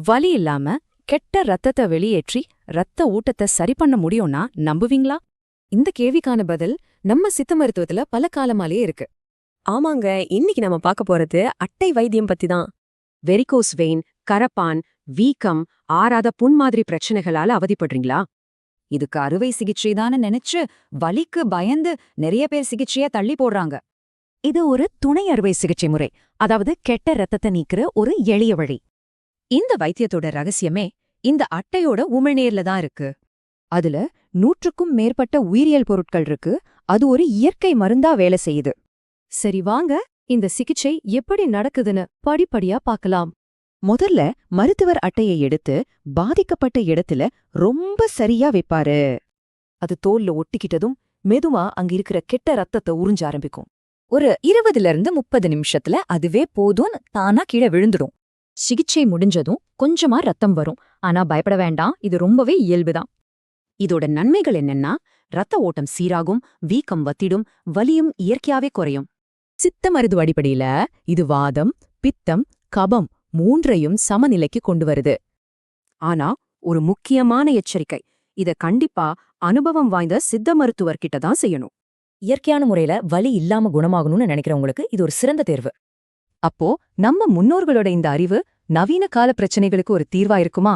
வலி இல்லாம கெட்ட ரத்தத்தை வெளியேற்றி ரத்த ஊட்டத்தை சரி பண்ண முடியும்னா நம்புவீங்களா? இந்த கேள்விக்கான பதில் நம்ம சித்த மருத்துவத்துல பல காலமாலேயே இருக்கு. ஆமாங்க, இன்னைக்கு நம்ம பார்க்க போறது அட்டை வைத்தியம் பத்தி தான். வெரிகோஸ் வெயின், கரப்பான், வீக்கம், ஆறாத புண் மாதிரி பிரச்சனைகளால அவதிப்படுறீங்களா? இதுக்கு அறுவை சிகிச்சை தானே நினைச்சு வலிக்கு பயந்து நிறைய பேர் சிகிச்சைய தள்ளி போடுறாங்க. இது ஒரு துணை அறுவை சிகிச்சை முறை, அதாவது கெட்ட ரத்தத்தை நீக்கிற ஒரு எளிய வழி. இந்த வைத்தியத்தோட ரகசியமே இந்த அட்டையோட உமிழ்நீர்ல தான் இருக்கு. அதுல 100க்கும் மேற்பட்ட உயிரியல் பொருட்கள் இருக்கு. அது ஒரு இயற்கை மருந்தா வேலை செய்யுது. சரி வாங்க, இந்த சிகிச்சை எப்படி நடக்குதுன்னு படிப்படியா பார்க்கலாம். முதல்ல மருத்துவர் அட்டையை எடுத்து பாதிக்கப்பட்ட இடத்துல ரொம்ப சரியா வைப்பாரு. அது தோல்ல ஒட்டிக்கிட்டதும் மெதுவா அங்க இருக்கிற கெட்ட ரத்தத்தை உறிஞ்ச ஆரம்பிக்கும். ஒரு 20 to 30 நிமிஷத்துல அதுவே போதும், தானா கீழே விழுந்துடும். சிகிச்சை முடிஞ்சதும் கொஞ்சமா ரத்தம் வரும். ஆனா பயப்பட வேண்டாம், இது ரொம்பவே இயல்புதான். இதோட நன்மைகள் என்னன்னா, ரத்த ஓட்டம் சீராகும், வீக்கம் வத்திடும், வலியும் இயற்கையாவே குறையும். சித்த மருத்துவ அடிப்படையில இது வாதம், பித்தம், கபம் 3ஐயும் சமநிலைக்கு கொண்டு வருது. ஆனா ஒரு முக்கியமான எச்சரிக்கை, இத கண்டிப்பா அனுபவம் வாய்ந்த சித்த மருத்துவர்கிட்ட தான் செய்யணும். இயற்கையான முறையில வலி இல்லாம குணமாகணும்னு நினைக்கிறவங்களுக்கு இது ஒரு சிறந்த தேர்வு. அப்போ நம்ம முன்னோர்களோட இந்த அறிவு நவீன கால பிரச்சனைகளுக்கு ஒரு தீர்வா இருக்குமா?